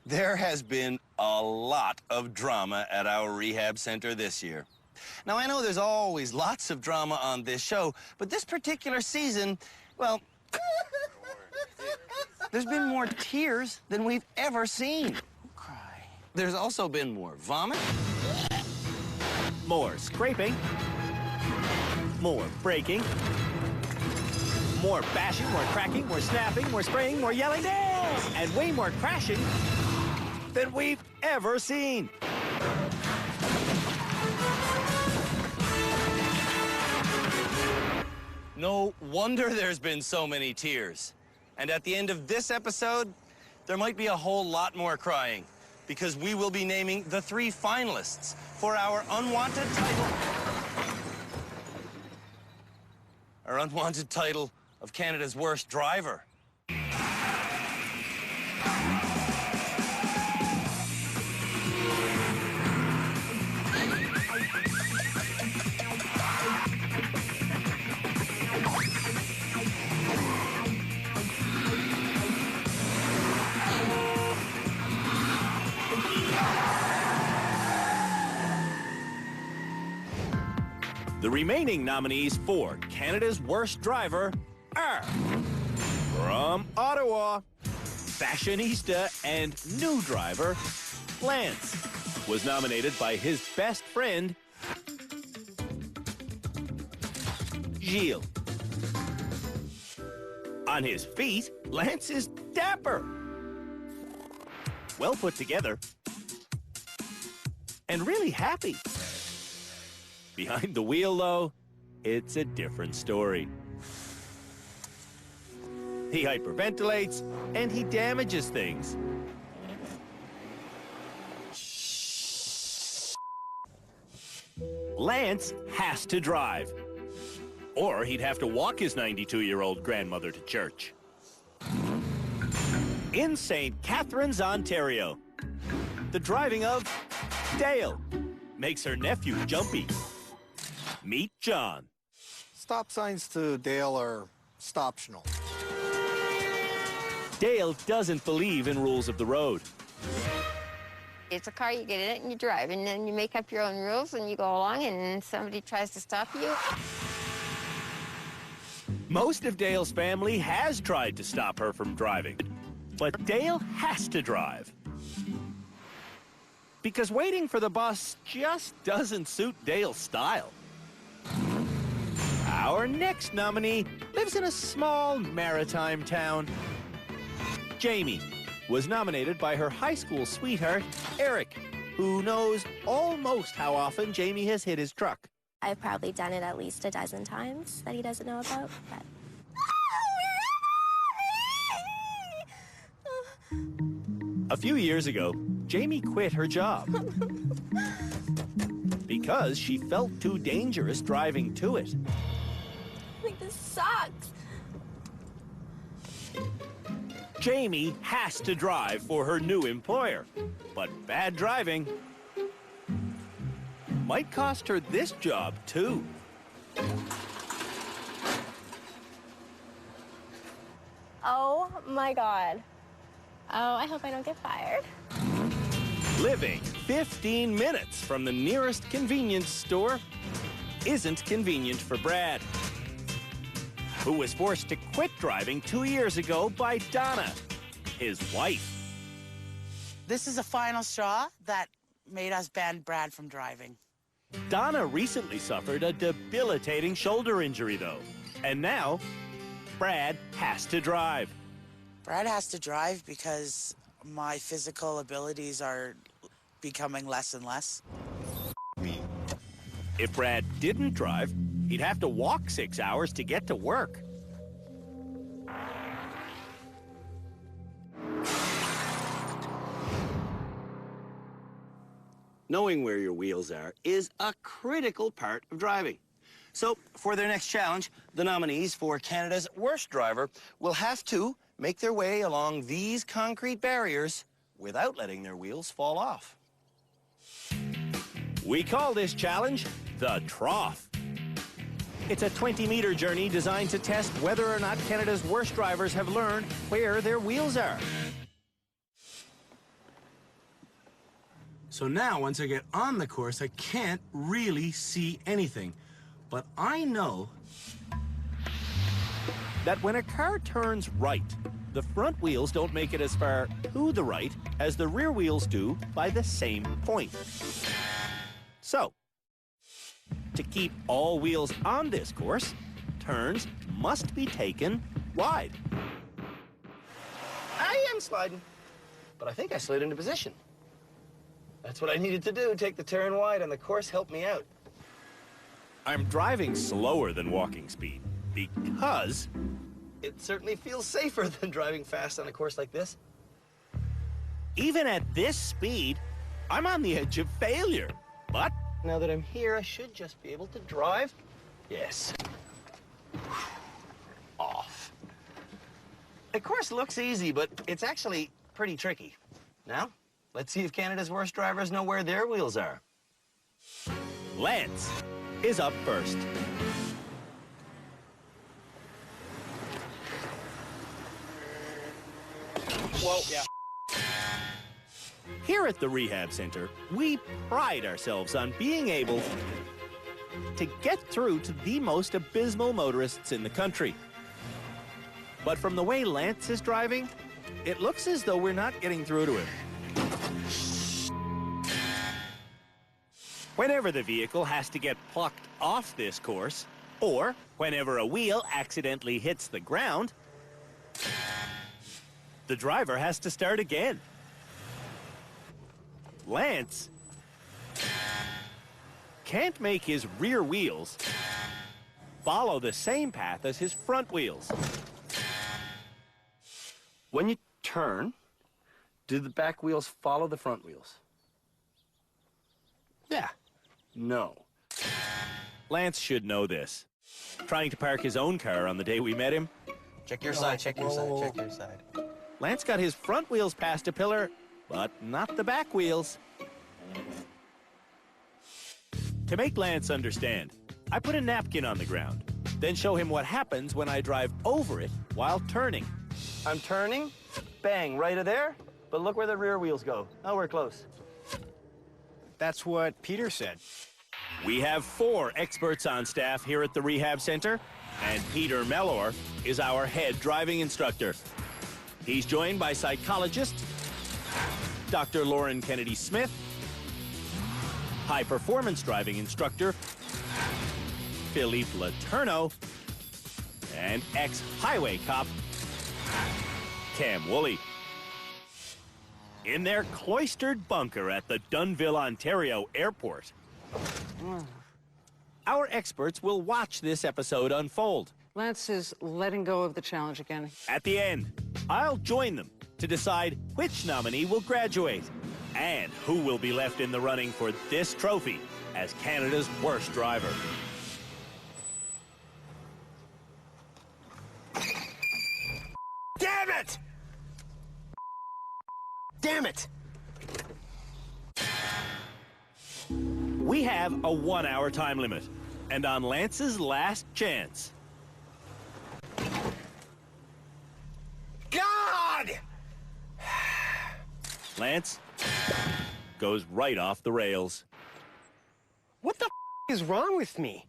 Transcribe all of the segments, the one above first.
There has been a lot of drama at our rehab center this year. Now, I know there's always lots of drama on this show, but this particular season, well, there's been more tears than we've ever seen. Don't cry. There's also been more vomit. More scraping. More breaking. More bashing, more cracking, more snapping, more spraying, more yelling, and way more crashing than we've ever seen. No wonder there's been so many tears. And at the end of this episode, there might be a whole lot more crying, because we will be naming the 3 finalists for our unwanted title of Canada's Worst Driver. The remaining nominees for Canada's Worst Driver are from Ottawa, fashionista and new driver, Lance was nominated by his best friend, Gilles. On his feet, Lance is dapper, well put together, and really happy. Behind the wheel, though, it's a different story. He hyperventilates, and he damages things. Lance has to drive, or he'd have to walk his 92-year-old grandmother to church. In St. Catharines, Ontario, the driving of Dale makes her nephew jumpy. Meet John. Stop signs to Dale are stoptional. Dale doesn't believe in rules of the road. It's a car, you get in it and you drive, and then you make up your own rules and you go along and somebody tries to stop you. Most of Dale's family has tried to stop her from driving, but Dale has to drive. Because waiting for the bus just doesn't suit Dale's style. Our next nominee lives in a small maritime town. Jamie was nominated by her high school sweetheart, Eric, who knows almost how often Jamie has hit his truck. I've probably done it at least a dozen times that he doesn't know about, but... A few years ago, Jamie quit her job because she felt too dangerous driving to it. Like, this sucks. Jamie has to drive for her new employer, but bad driving might cost her this job, too. Oh, my God. Oh, I hope I don't get fired. Living 15 minutes from the nearest convenience store isn't convenient for Brad, who was forced to quit driving 2 years ago by Donna, his wife. This is a final straw that made us ban Brad from driving. Donna recently suffered a debilitating shoulder injury, though, and now Brad has to drive. Brad has to drive because my physical abilities are becoming less and less. If Brad didn't drive, he'd have to walk 6 hours to get to work. Knowing where your wheels are is a critical part of driving. So, for their next challenge, the nominees for Canada's Worst Driver will have to make their way along these concrete barriers without letting their wheels fall off. We call this challenge the Trough. It's a 20-meter journey designed to test whether or not Canada's worst drivers have learned where their wheels are. So now, once I get on the course, I can't really see anything. But I know that when a car turns right, the front wheels don't make it as far to the right as the rear wheels do by the same point. So, to keep all wheels on this course, turns must be taken wide. I am sliding, but I think I slid into position. That's what I needed to do, take the turn wide, and the course helped me out. I'm driving slower than walking speed because It certainly feels safer than driving fast on a course like this. even at this speed, I'm on the edge of failure. But Now that I'm here, I should just be able to drive. Yes. Off. The course looks easy, but it's actually pretty tricky. Now, let's see if Canada's worst drivers know where their wheels are. Lance is up first. Whoa, yeah. Here at the rehab center, we pride ourselves on being able to get through to the most abysmal motorists in the country. But from the way Lance is driving, it looks as though we're not getting through to him. Whenever the vehicle has to get plucked off this course, or whenever a wheel accidentally hits the ground, the driver has to start again. Lance can't make his rear wheels follow the same path as his front wheels. When you turn, do the back wheels follow the front wheels? Yeah. No. Lance should know this. Trying to park his own car on the day we met him, Check your side, check your side, check your side. Lance got his front wheels past a pillar, but not the back wheels. To make Lance understand, I put a napkin on the ground, then show him what happens when I drive over it while turning. I'm turning, bang, right of there, but look where the rear wheels go. Oh, we're close. That's what Peter said. We have 4 experts on staff here at the rehab center, and Peter Mellor is our head driving instructor. He's joined by psychologist Dr. Lauren Kennedy Smith, high performance driving instructor Philippe Letourneau, and ex-highway cop Cam Woolley. In their cloistered bunker at the Dunnville, Ontario airport, our experts will watch this episode unfold. Lance is letting go of the challenge again. At the end, I'll join them to decide which nominee will graduate and who will be left in the running for this trophy as Canada's worst driver. Damn it! Damn it! We have a 1-hour time limit, and on Lance's last chance, God! Lance goes right off the rails. What the is wrong with me?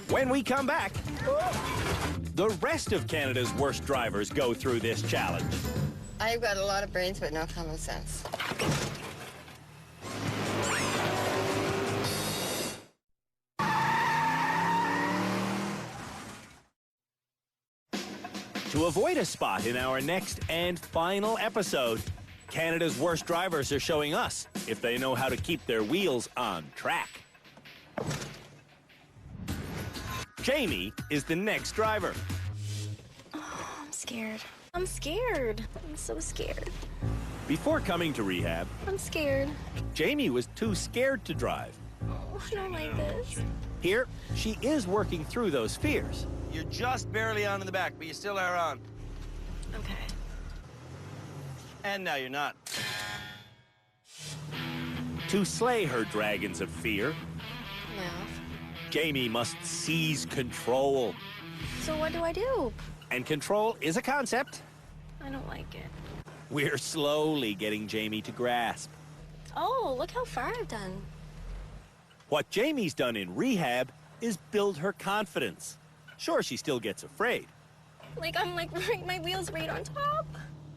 When we come back, the rest of Canada's worst drivers go through this challenge. I've got a lot of brains, but no common sense. To avoid a spot in our next and final episode, Canada's worst drivers are showing us if they know how to keep their wheels on track. Jamie is the next driver. I'm scared. I'm scared. I'm so scared. Before coming to rehab, I'm scared. Jamie was too scared to drive. Oh, I don't like this. Here, she is working through those fears. You're just barely on in the back, but you still are on. Okay. And now you're not. To slay her dragons of fear, No. Jamie must seize control. So what do I do? And control is a concept I don't like it. We're slowly getting Jamie to grasp. Oh, look how far I've done. What Jamie's done in rehab is build her confidence. Sure, she still gets afraid, Like, I'm like, right, my wheel's right on top.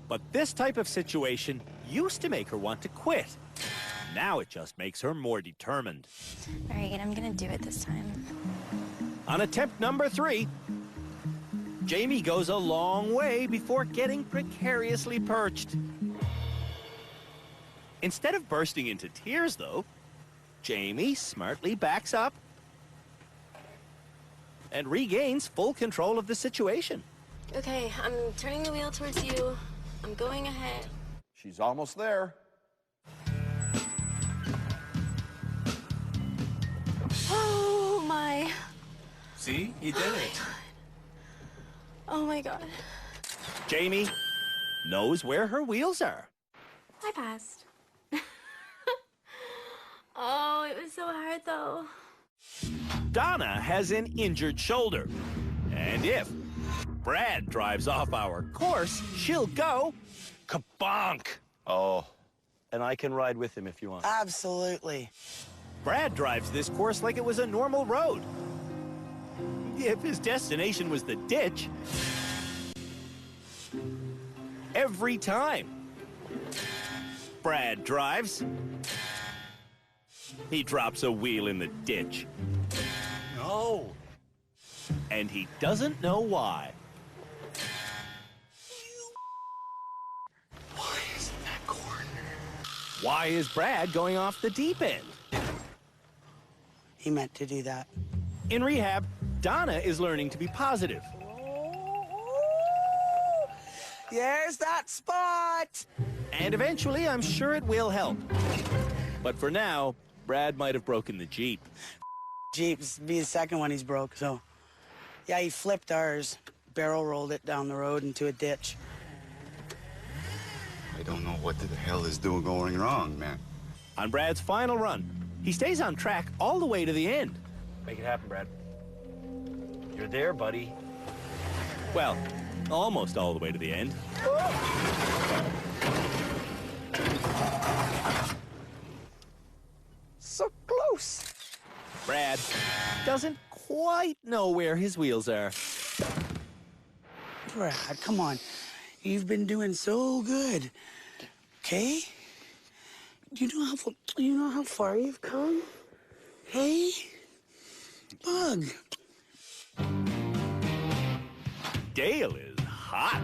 but this type of situation used to make her want to quit. Now it just makes her more determined. All right, I'm gonna do it this time. On attempt number 3, Jamie goes a long way before getting precariously perched. Instead of bursting into tears, though, Jamie smartly backs up and regains full control of the situation. Okay, I'm turning the wheel towards you. I'm going ahead. She's almost there. Oh my. See? You did it. Oh my god. Jamie knows where her wheels are. I passed. Oh, it was so hard though. Donna has an injured shoulder. And if Brad drives off our course, she'll go kabonk. Oh, and I can ride with him if you want. Absolutely. Brad drives this course like it was a normal road. If his destination was the ditch, every time Brad drives, he drops a wheel in the ditch. No. And he doesn't know why. Why is it that corner? Why is Brad going off the deep end? He meant to do that. In rehab, Donna is learning to be positive. There's that spot. And eventually, I'm sure it will help. But for now, Brad might have broken the Jeep. Jeep's be the second one he's broke, so. Yeah, he flipped ours. Barrel rolled it down the road into a ditch. I don't know what the hell is going wrong, man. On Brad's final run, he stays on track all the way to the end. Make it happen, Brad. You're there, buddy. Well, almost all the way to the end. So close. Brad doesn't quite know where his wheels are. Brad, come on. You've been doing so good. Okay? Do you know how far you've come? Hey? Bug. Dale is hot.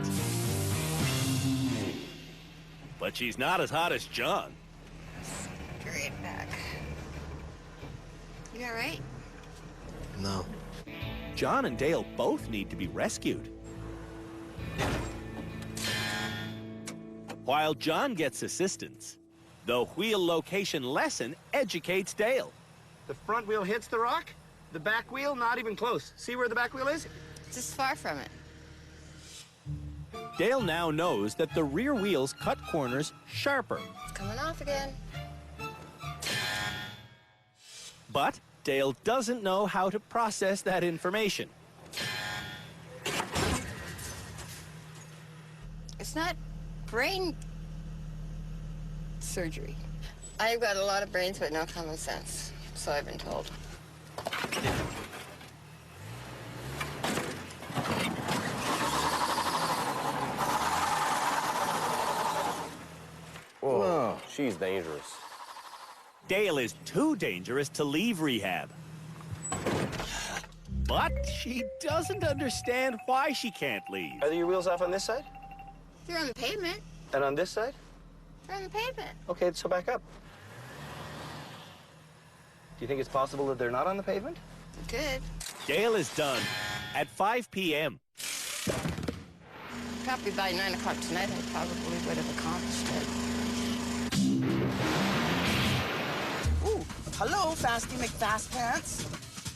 But she's not as hot as John. Straight back. You all right? No. John and Dale both need to be rescued. While John gets assistance, the wheel location lesson educates Dale. The front wheel hits the rock, the back wheel not even close. See where the back wheel is? Just far from it. Dale now knows that the rear wheels cut corners sharper. It's coming off again. But Dale doesn't know how to process that information. It's not brain surgery. I've got a lot of brains but no common sense, so I've been told. Whoa, she's dangerous. Dale is too dangerous to leave rehab. But she doesn't understand why she can't leave. Are your wheels off on this side? They're on the pavement. And on this side? They're on the pavement. Okay, so back up. Do you think it's possible that they're not on the pavement? Good. Dale is done at 5 p.m. Probably by 9 o'clock tonight, I probably would have accomplished it. Ooh, hello, Fasty McFast Pants.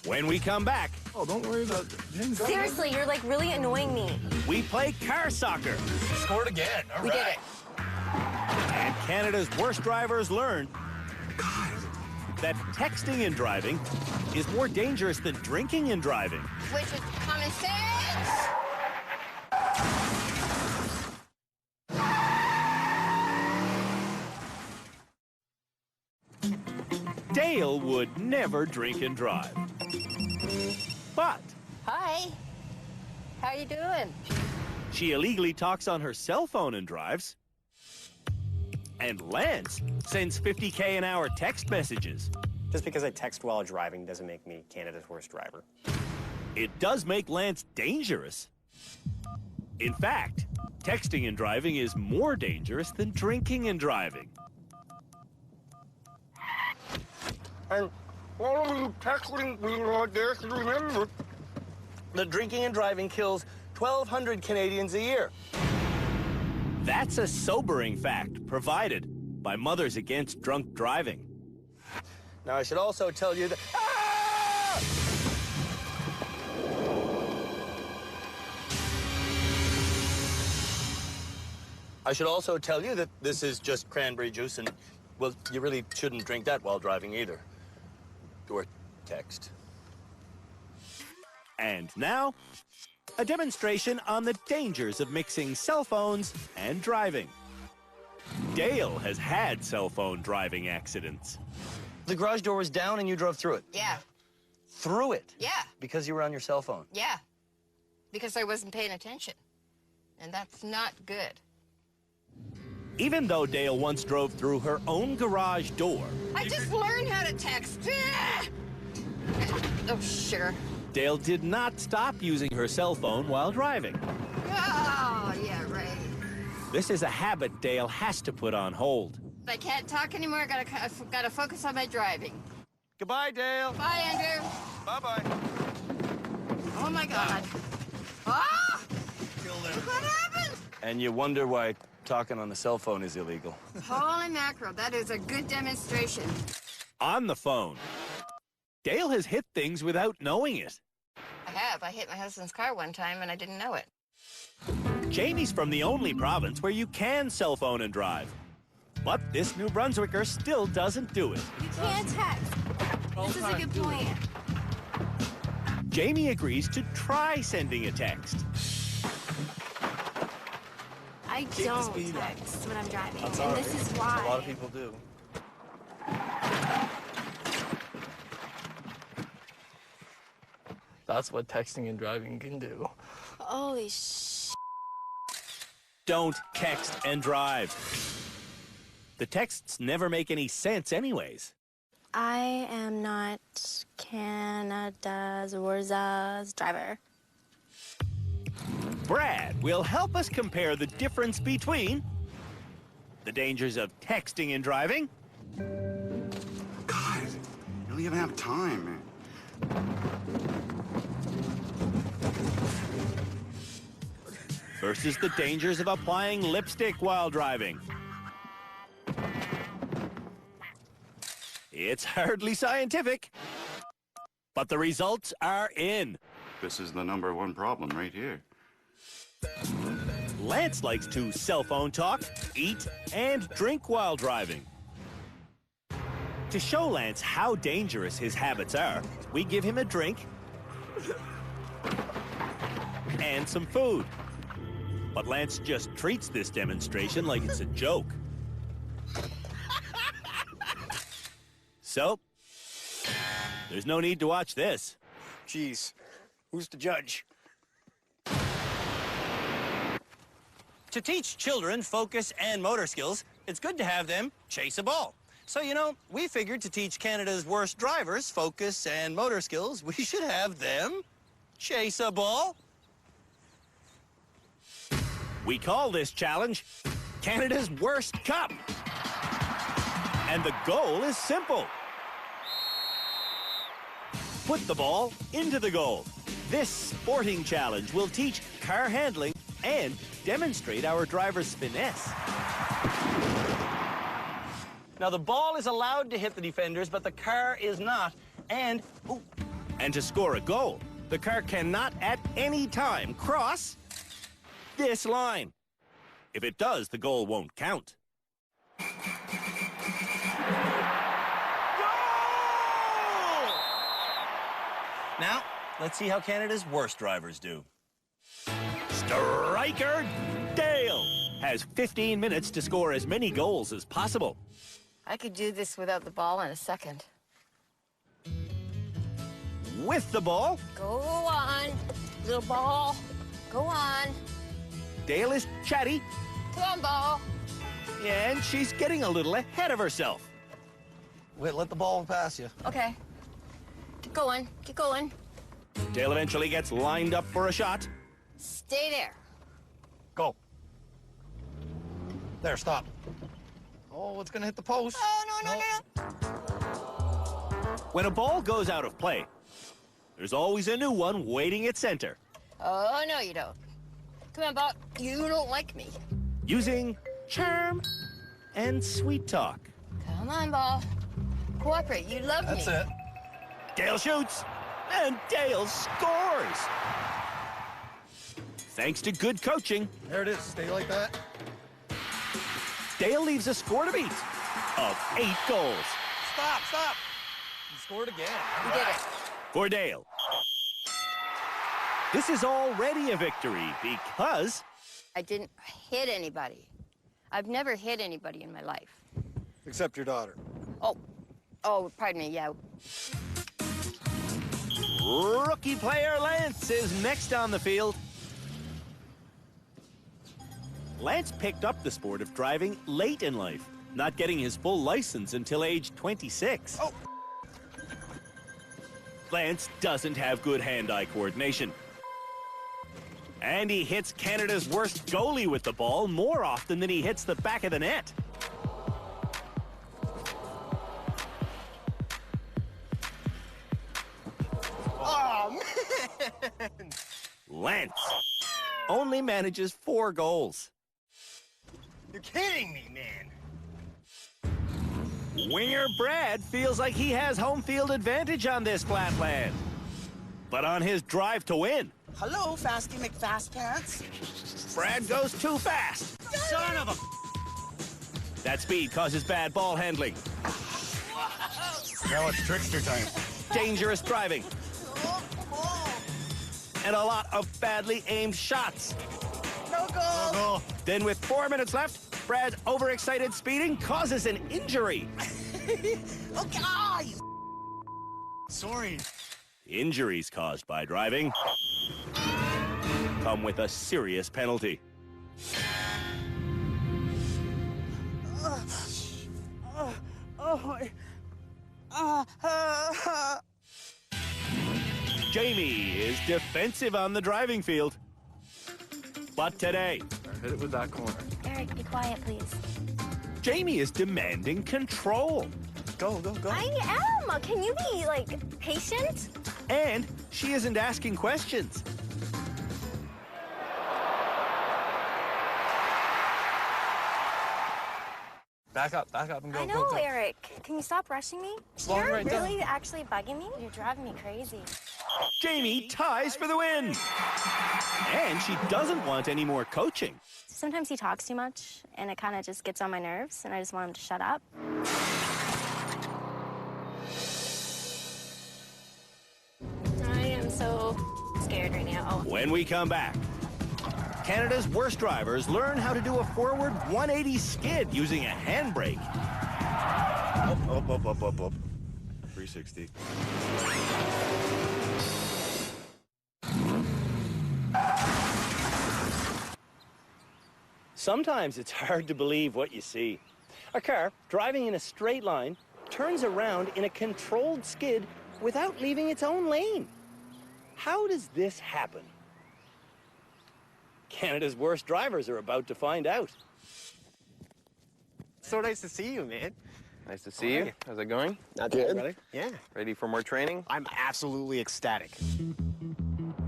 When we come back, Oh, don't worry about it. Seriously, you're like really annoying me. we play car soccer. Scored again. All We did right. it. And Canada's worst drivers learn that texting and driving is more dangerous than drinking and driving. Which is common sense. Dale would never drink and drive. But Hi. How you doing? she illegally talks on her cell phone and drives. And Lance sends 50K an hour text messages. Just because I text while driving doesn't make me Canada's worst driver. It does make Lance dangerous. In fact, texting and driving is more dangerous than drinking and driving. And why are you texting me like this? Remember that drinking and driving kills 1,200 Canadians a year. That's a sobering fact provided by Mothers Against Drunk Driving. Now, I should also tell you that... Ah! I should also tell you that this is just cranberry juice, and, well, you really shouldn't drink that while driving either. Or text. And now, a demonstration on the dangers of mixing cell phones and driving. Dale has had cell phone driving accidents. The garage door was down and you drove through it. Yeah. Through it? Yeah. Because you were on your cell phone. Yeah. Because I wasn't paying attention. And that's not good. Even though Dale once drove through her own garage door, I just learned how to text. Oh, sugar. Dale did not stop using her cell phone while driving. Oh, yeah, right. This is a habit Dale has to put on hold. I can't talk anymore. I gotta focus on my driving. Goodbye, Dale. Bye, Andrew. Bye-bye. Oh, my God. Ah! Look what happened? And you wonder why talking on the cell phone is illegal. Holy mackerel, that is a good demonstration. On the phone, Dale has hit things without knowing it. I have. I hit my husband's car one time and I didn't know it. Jamie's from the only province where you can cell phone and drive. But this New Brunswicker still doesn't do it. You can't text. This is a good point. Jamie agrees to try sending a text. I don't text when I'm driving, That's and all this right. is why. A lot of people do. That's what texting and driving can do. Holy sh! Don't text and drive. The texts never make any sense anyways. I am not Canada's worst driver. Brad will help us compare the difference between the dangers of texting and driving God, you don't even have time, man. versus the dangers of applying lipstick while driving. It's hardly scientific, but the results are in. This is the #1 problem right here. Lance likes to cell phone talk, eat, and drink while driving. To show Lance how dangerous his habits are, we give him a drink and some food. But Lance just treats this demonstration like it's a joke. So, there's no need to watch this. Jeez, who's the judge? To teach children focus and motor skills, it's good to have them chase a ball. So, you know, we figured to teach Canada's worst drivers focus and motor skills, we should have them chase a ball. We call this challenge Canada's Worst Cup. And the goal is simple. Put the ball into the goal. This sporting challenge will teach car handling and demonstrate our driver's finesse. Now, the ball is allowed to hit the defenders, but the car is not. And to score a goal, the car cannot at any time cross this line. If it does, the goal won't count. now, let's see how Canada's worst drivers do. Striker Dale has 15 minutes to score as many goals as possible. I could do this without the ball in a second. with the ball. Go on, little ball. Go on. Dale is chatty, Come on, ball. and she's getting a little ahead of herself. Wait, let the ball pass you. Okay. Keep going. Keep going. Dale eventually gets lined up for a shot. Stay there. Go. There, stop. Oh, it's gonna hit the post. Oh, no, no, no. When a ball goes out of play, there's always a new one waiting at center. Oh, no, you don't. Come on, ball. You don't like me. Using charm and sweet talk. Come on, ball. Cooperate. You love me. That's it. Dale shoots, and Dale scores. Thanks to good coaching, There it is. Stay like that. Dale leaves a score to beat of 8 goals Stop, stop. You scored again. You did it. for Dale. This is already a victory because I didn't hit anybody. I've never hit anybody in my life. Except your daughter. Oh, pardon me, yeah. rookie player Lance is next on the field. Lance picked up the sport of driving late in life, not getting his full license until age 26. Oh. Lance doesn't have good hand-eye coordination. And he hits Canada's worst goalie with the ball more often than he hits the back of the net. Oh, man! Lance only manages 4 goals. You're kidding me, man. Winger Brad feels like he has home field advantage on this flatland. But on his drive to win, Hello, Fasty McFast Pants. Brad goes too fast. Son of a... That speed causes bad ball handling, Now it's trickster time. dangerous driving, and a lot of badly aimed shots. No goal. Oh, Then with 4 minutes left, Brad's overexcited speeding causes an injury. Okay, you sorry. Injuries caused by driving come with a serious penalty. Jamie is defensive on the driving field. But today, Hit it with that corner. Eric, be quiet, please. Jamie is demanding control. Go, go, go. I am. Can you be, like, patient? And she isn't asking questions. Back up and go, I know, go, go. Eric. Can you stop rushing me? Slow You're right down. really actually bugging me? You're driving me crazy. Jamie ties for the win. And she doesn't want any more coaching. Sometimes he talks too much, and it kind of just gets on my nerves, and I just want him to shut up. I am so scared right now. When we come back, Canada's worst drivers learn how to do a forward 180 skid using a handbrake. Up. 360. Sometimes it's hard to believe what you see. A car driving in a straight line turns around in a controlled skid without leaving its own lane. How does this happen? Canada's worst drivers are about to find out. So nice to see you, man. Nice to see you. How's it going? Not good. Ready? Yeah. Ready for more training? I'm absolutely ecstatic.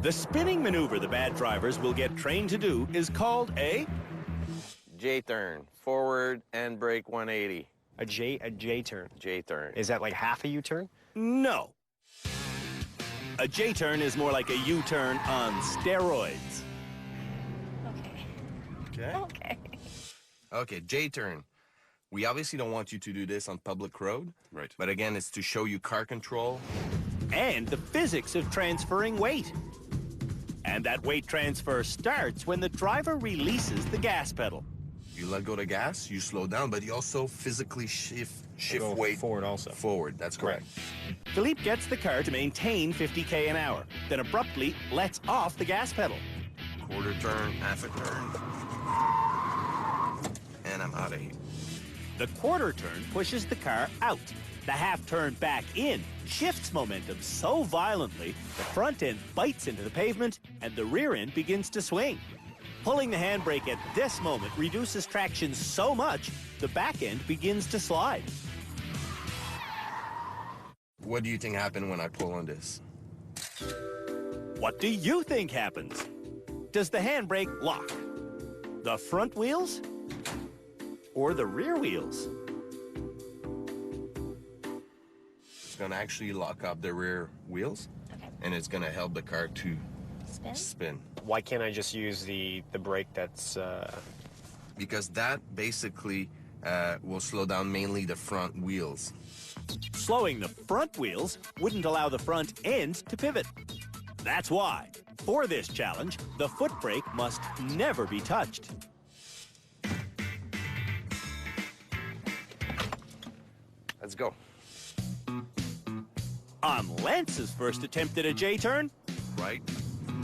The spinning maneuver the bad drivers will get trained to do is called a J-turn. Forward and brake 180. A J turn. J-turn. Is that like half a U-turn? no. A J-turn is more like a U-turn on steroids. Okay. Okay. Okay. Okay, J-turn. We obviously don't want you to do this on public road. Right. But again, it's to show you car control. And the physics of transferring weight. And that weight transfer starts when the driver releases the gas pedal. You let go of the gas, you slow down, but you also physically shift Go weight forward also. forward. That's correct. Philippe gets the car to maintain 50 k an hour, then abruptly lets off the gas pedal. Quarter turn, half a turn. And I'm out of here. The quarter turn pushes the car out. The half turn back in shifts momentum so violently, the front end bites into the pavement and the rear end begins to swing. Pulling the handbrake at this moment reduces traction so much, the back end begins to slide. What do you think happened when I pull on this? What do you think happens? Does the handbrake lock? The front wheels? Or the rear wheels? It's gonna actually lock up the rear wheels, and it's gonna help the car to spin. Why can't I just use the brake that's... Because that basically will slow down mainly the front wheels. Slowing the front wheels wouldn't allow the front end to pivot. That's why, for this challenge, the foot brake must never be touched. Let's go. On Lance's first attempt at a J-turn, Right,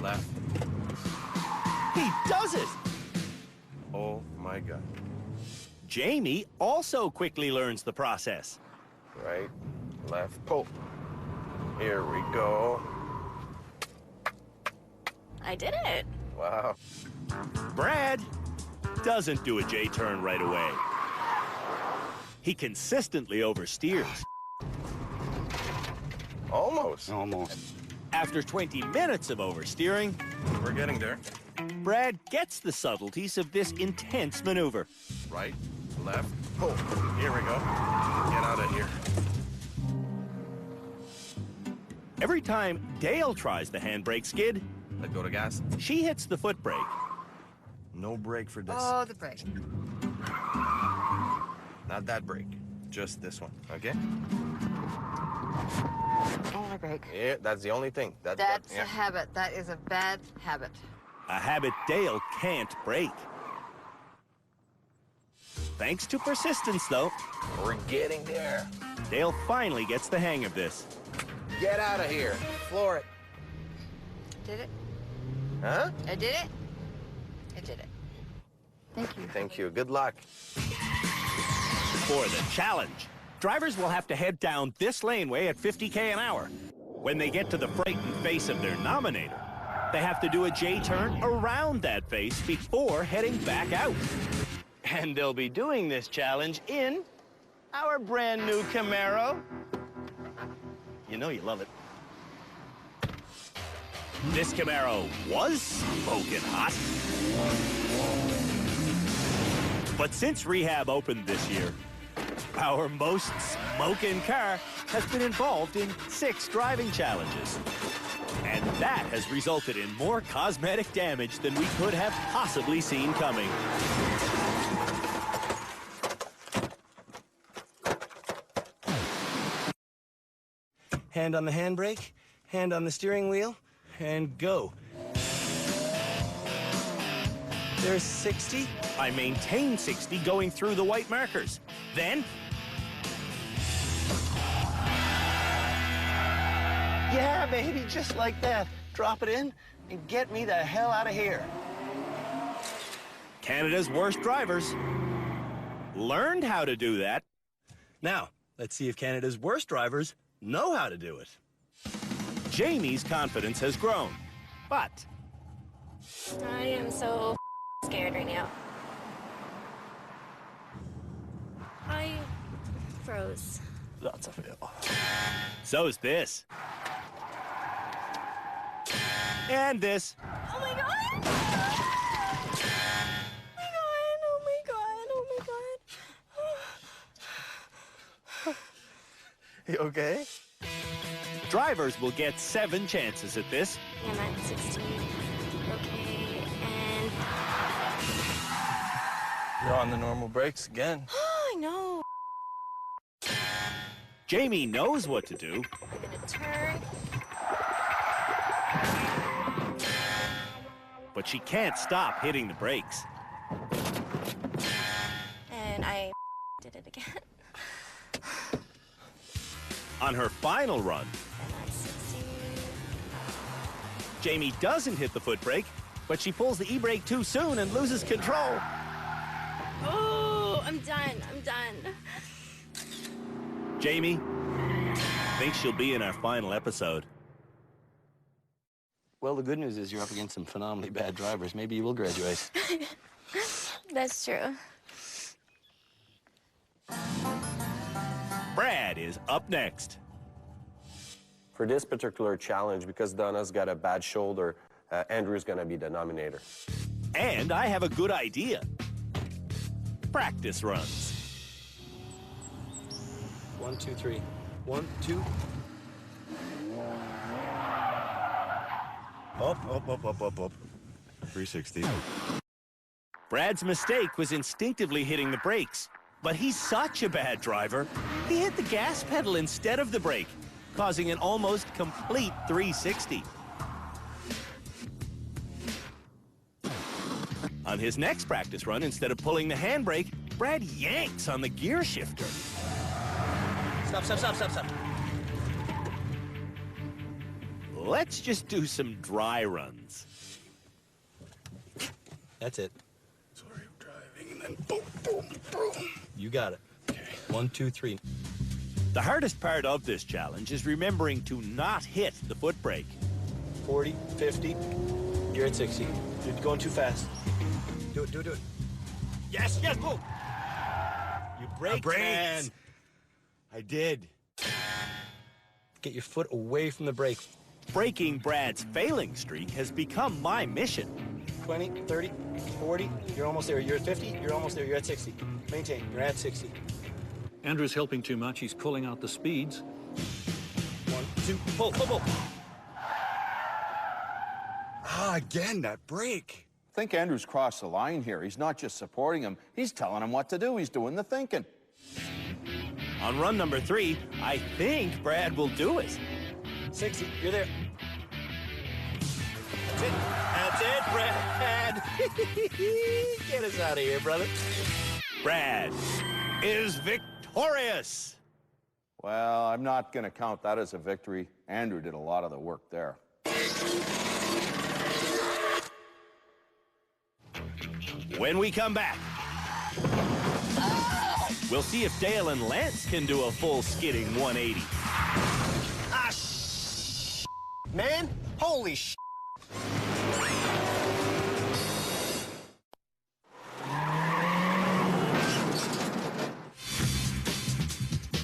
left. he does it! Oh my God. Jamie also quickly learns the process. Right, left, pull. Here we go. I did it. Wow. Brad doesn't do a J-turn right away. He consistently oversteers. Almost. Almost. After 20 minutes of oversteering, We're getting there. Brad gets the subtleties of this intense maneuver. Right, left. Pull. Here we go. Get out of here. Every time Dale tries the handbrake skid, Let go of the gas. she hits the foot brake. No brake for this. Oh, the brake. Not that brake. Just this one, okay? Oh, my brake. Yeah, that's the only thing. That's yeah. a habit. That is a bad habit. A habit Dale can't break. Thanks to persistence, though, We're getting there. Dale finally gets the hang of this. Get out of here. Floor it. Did it? Huh? I did it? I did it. Thank you. Thank you. Good luck. For the challenge, drivers will have to head down this laneway at 50 k an hour. When they get to the frightened face of their nominator, they have to do a J-turn around that face before heading back out. And they'll be doing this challenge in our brand new Camaro. You know you love it. This Camaro was smoking hot. But since rehab opened this year, our most smoking car has been involved in 6 driving challenges. And that has resulted in more cosmetic damage than we could have possibly seen coming. Hand on the handbrake, hand on the steering wheel, and go. There's 60. I maintain 60 going through the white markers. Then, Yeah, baby, just like that. Drop it in and get me the hell out of here. Canada's worst drivers learned how to do that. Now, let's see if Canada's worst drivers know how to do it. Jamie's confidence has grown, but I am so scared right now. I froze. That's a fail. so's this. And this. Oh my god! Oh my god! Oh my god! Oh my god! You okay? Drivers will get 7 chances at this. I'm at 16. Okay, and You're on the normal brakes again. I know. Jamie knows what to do, I'm gonna turn. but she can't stop hitting the brakes. it again. On her final run, Jamie doesn't hit the foot brake, but she pulls the e-brake too soon and loses control. Oh, I'm done. I'm done. Jamie thinks she'll be in our final episode. Well, the good news is you're up against some phenomenally bad drivers. Maybe you will graduate. That's true. Brad is up next. For this particular challenge, because Donna's got a bad shoulder, Andrew's gonna be the nominator. And I have a good idea. Practice runs. 1, 2, 3. 1, 2. Up. 360. Brad's mistake was instinctively hitting the brakes, but he's such a bad driver, he hit the gas pedal instead of the brake, causing an almost complete 360. On his next practice run, instead of pulling the handbrake, Brad yanks on the gear shifter. Stop. Let's just do some dry runs. That's it. Sorry, I'm driving, and then boom. You got it. Okay. 1, 2, 3. The hardest part of this challenge is remembering to not hit the foot brake. 40, 50. You're at 60. You're going too fast. Do it. Yes, go! You braked, man. I did. Get your foot away from the brake. Breaking Brad's failing streak has become my mission. 20, 30, 40. You're almost there. You're at 50. You're almost there. You're at 60. Maintain. You're at 60. Andrew's helping too much. He's pulling out the speeds. 1, 2, pull. Again, that brake. I think Andrew's crossed the line here. He's not just supporting him. He's telling him what to do. He's doing the thinking. On run number 3, I think Brad will do it. 60. You're there. That's it, Brad. Get us out of here, brother. Brad is victorious. Well, I'm not going to count that as a victory. Andrew did a lot of the work there. When we come back, we'll see if Dale and Lance can do a full skidding 180. Man, holy sh!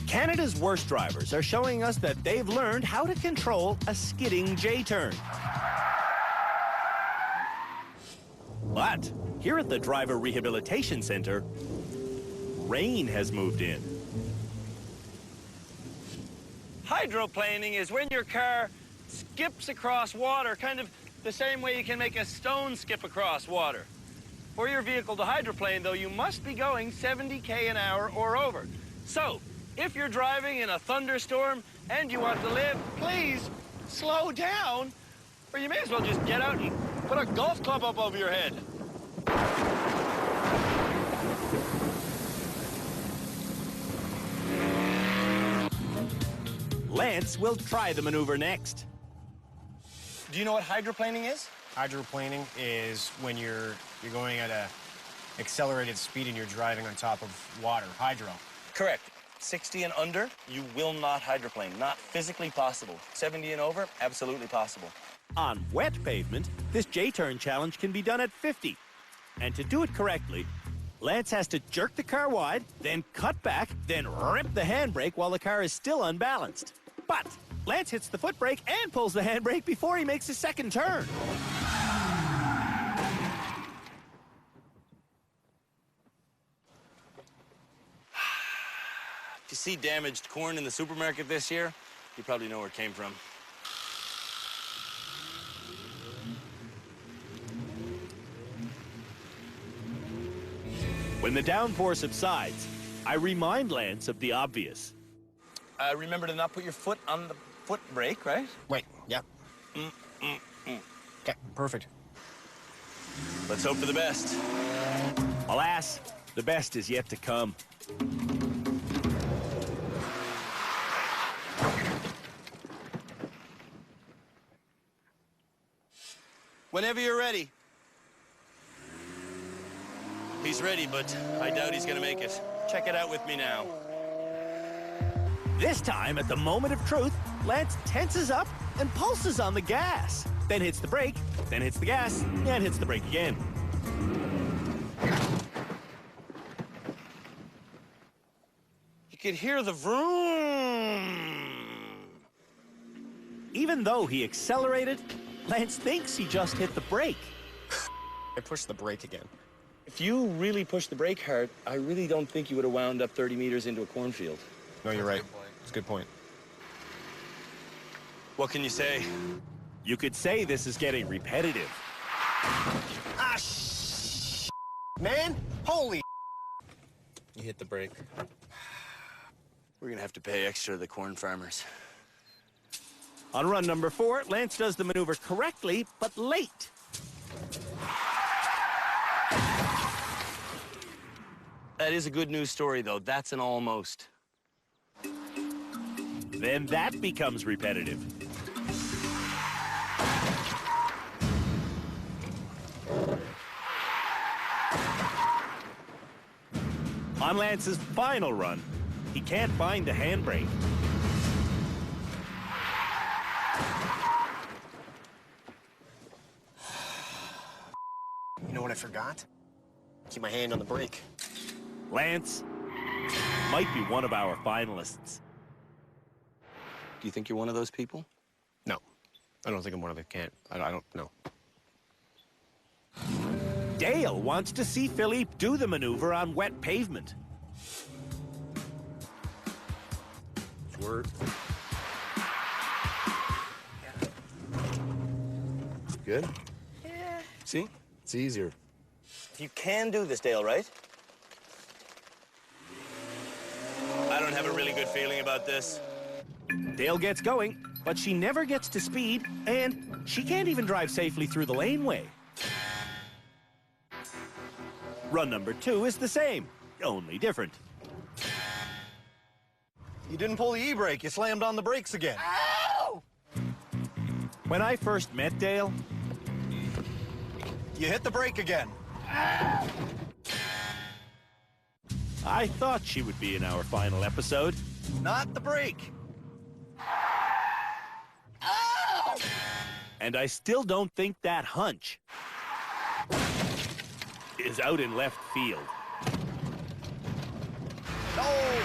Canada's worst drivers are showing us that they've learned how to control a skidding J-turn. But here at the Driver Rehabilitation Center, rain has moved in. Hydroplaning is when your car skips across water, kind of the same way you can make a stone skip across water. For your vehicle to hydroplane, though, you must be going 70 an hour or over. So, if you're driving in a thunderstorm and you want to live, please slow down, or you may as well just get out and put a golf club up over your head. Lance will try the maneuver next. Do you know what hydroplaning is? Hydroplaning is when you're going at a accelerated speed and you're driving on top of water. Hydro. Correct. 60 and under, you will not hydroplane. Not physically possible. 70 and over, absolutely possible. On wet pavement, this J-turn challenge can be done at 50. And to do it correctly, Lance has to jerk the car wide, then cut back, then rip the handbrake while the car is still unbalanced. But Lance hits the foot brake and pulls the handbrake before he makes his second turn. If you see damaged corn in the supermarket this year, you probably know where it came from. When the downpour subsides, I remind Lance of the obvious. Remember to not put your foot on the foot brake, right? Wait, yeah. Okay, perfect. Let's hope for the best. Alas, the best is yet to come. Whenever you're ready. He's ready, but I doubt he's gonna make it. Check it out with me now. This time, at the moment of truth, Lance tenses up and pulses on the gas. Then hits the brake, then hits the gas, and hits the brake again. You could hear the vroom. Even though he accelerated, Lance thinks he just hit the brake. I pushed the brake again. If you really pushed the brake hard, I really don't think you would have wound up 30 meters into a cornfield. No, you're right. It's a good point. What can you say? You could say this is getting repetitive. Ah, man! Holy You hit the brake. We're gonna have to pay extra to the corn farmers. On run number 4, Lance does the maneuver correctly, but late. That is a good news story, though. That's an almost. Then that becomes repetitive. On Lance's final run, he can't find the handbrake. You know what I forgot? Keep my hand on the brake. Lance might be one of our finalists. Do you think you're one of those people? No. I don't think I'm one of the can't. I don't know. Dale wants to see Philippe do the maneuver on wet pavement. Word. Good? Yeah. See? It's easier. You can do this, Dale, right? I don't have a really good feeling about this. Dale gets going, but she never gets to speed, and she can't even drive safely through the laneway. Run number 2 is the same, only different. You didn't pull the e-brake. You slammed on the brakes again. Ow! When I first met Dale, You hit the brake again. I thought she would be in our final episode. Not the brake. Ow! And I still don't think that hunch is out in left field. No!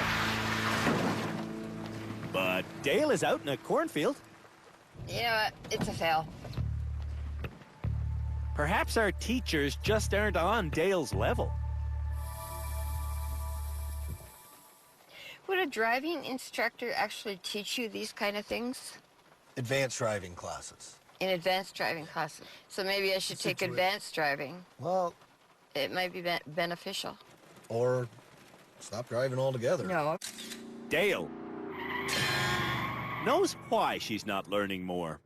But Dale is out in a cornfield. You know what? It's a fail. Perhaps our teachers just aren't on Dale's level. Would a driving instructor actually teach you these kind of things? Advanced driving classes. In advanced driving classes. So maybe I should take advanced driving. Well, It might be beneficial. or stop driving altogether. No. Dale knows why she's not learning more.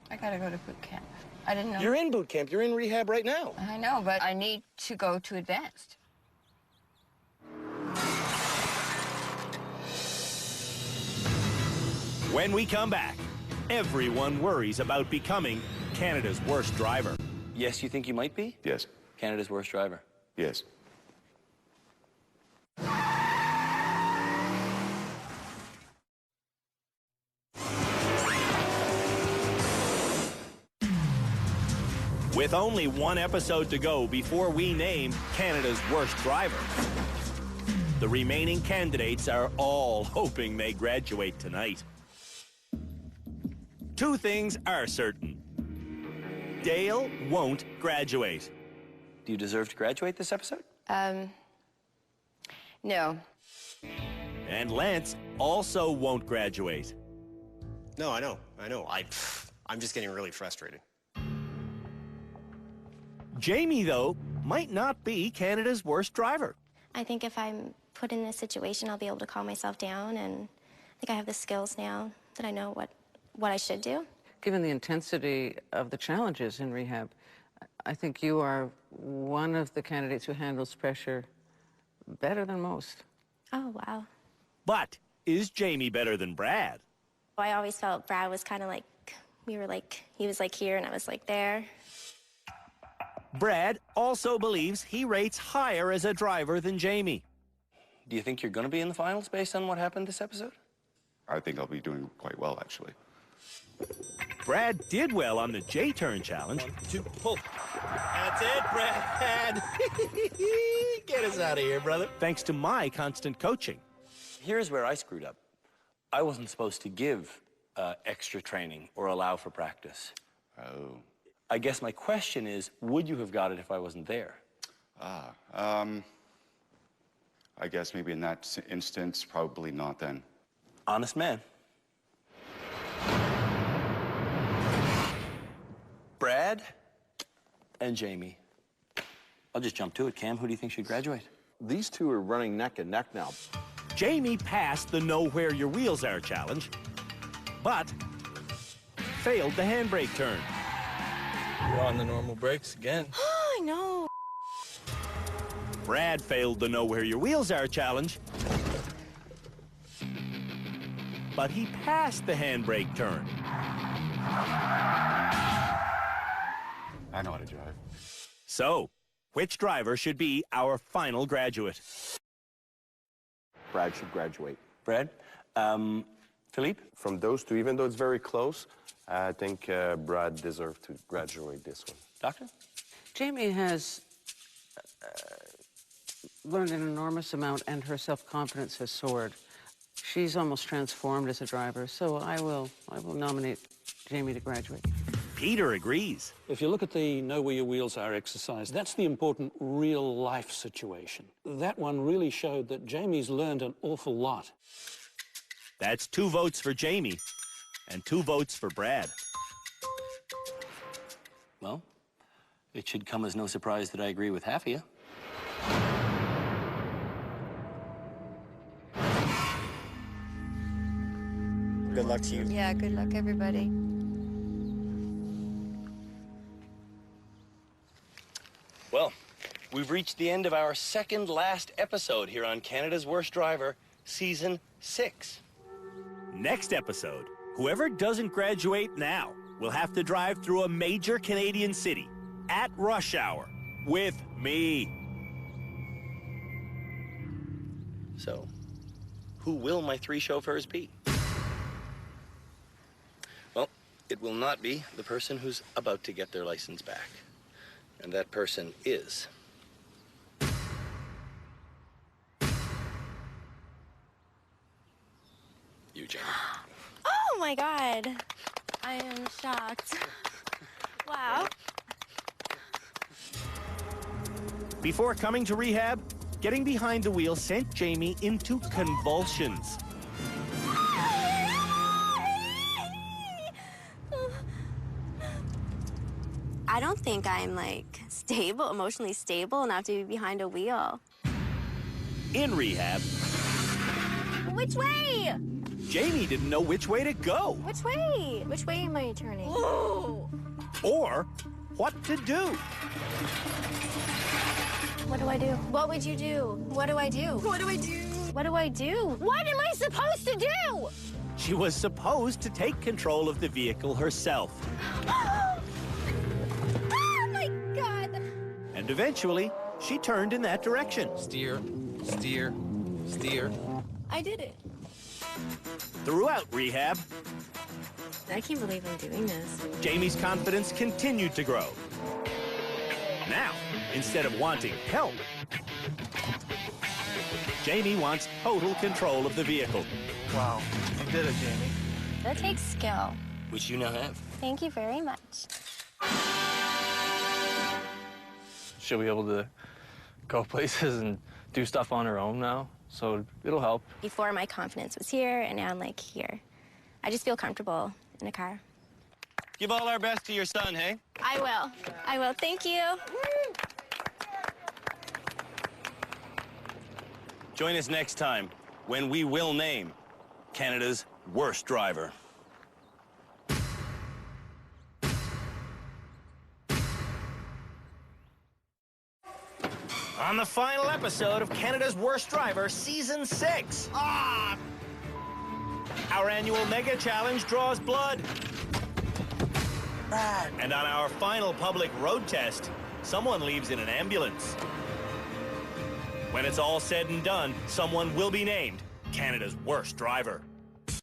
I gotta go to boot camp. I didn't know. You're in boot camp. You're in rehab right now. I know, but I need to go to advanced. When we come back, everyone worries about becoming Canada's worst driver. Yes, you think you might be? Yes. Canada's worst driver. Yes. With only one episode to go before we name Canada's worst driver, the remaining candidates are all hoping they graduate tonight. Two things are certain. Dale won't graduate. Do you deserve to graduate this episode? No. And Lance also won't graduate. No, I know. I'm just getting really frustrated. Jamie, though, might not be Canada's worst driver. I think if I'm put in this situation, I'll be able to calm myself down, and I think I have the skills now that I know what I should do. Given the intensity of the challenges in rehab, I think you are one of the candidates who handles pressure better than most. Oh, wow. But is Jamie better than Brad? I always felt Brad was kind of like, he was like here and I was like there. Brad also believes he rates higher as a driver than Jamie. Do you think you're going to be in the finals based on what happened this episode? I think I'll be doing quite well, actually. Brad did well on the J-turn challenge. 1, 2, pull. That's it, Brad. Get us out of here, brother. Thanks to my constant coaching. Here's where I screwed up. I wasn't supposed to give extra training or allow for practice. Oh. I guess my question is, would you have got it if I wasn't there? I guess maybe in that instance, probably not then. Honest man. Brad and Jamie. I'll just jump to it, Cam. Who do you think should graduate? These two are running neck and neck now. Jamie passed the Know Where Your Wheels Are challenge, but failed the handbrake turn. You're on the normal brakes again. I know. Brad failed the Know Where Your Wheels Are challenge, but he passed the handbrake turn. I know how to drive. So, which driver should be our final graduate? Brad should graduate. Brad? Philippe? From those two, even though it's very close, I think Brad deserves to graduate this one. Doctor? Jamie has learned an enormous amount, and her self-confidence has soared. She's almost transformed as a driver, so I will nominate Jamie to graduate. Peter agrees. If you look at the Know Where Your Wheels Are exercise, that's the important real-life situation. That one really showed that Jamie's learned an awful lot. That's 2 votes for Jamie and 2 votes for Brad. Well, it should come as no surprise that I agree with half of you. Good luck to you. Yeah, good luck, everybody. Well, we've reached the end of our second last episode here on Canada's Worst Driver, Season 6. Next episode, whoever doesn't graduate now will have to drive through a major Canadian city at rush hour with me. So, who will my 3 chauffeurs be? Well, it will not be the person who's about to get their license back. And that person is... you, Jamie. Oh my God. I am shocked. Wow. Before coming to rehab, getting behind the wheel sent Jamie into convulsions. I don't think I'm, like, stable, emotionally stable enough to be behind a wheel. In rehab, Which way? Jamie didn't know which way to go Which way? Which way am I turning? Ooh. or what to do. What do I do? What would you do? What do I do? What do I do? What do I do? What am I supposed to do? She was supposed to take control of the vehicle herself. Oh my God! And eventually, she turned in that direction. Steer, steer, steer. I did it. Throughout rehab, I can't believe I'm doing this. Jamie's confidence continued to grow. Now, instead of wanting help, Jamie wants total control of the vehicle. Wow, you did it, Jamie. That takes skill. Which you now have. Thank you very much. She'll be able to go places and do stuff on her own now, so it'll help. Before, my confidence was here, and now I'm, like, here. I just feel comfortable in a car. Give all our best to your son, hey? I will. I will. Thank you. Join us next time when we will name Canada's Worst Driver. On the final episode of Canada's Worst Driver, Season 6. Our annual Mega Challenge draws blood. Brad. And on our final public road test, someone leaves in an ambulance. When it's all said and done, someone will be named Canada's worst driver.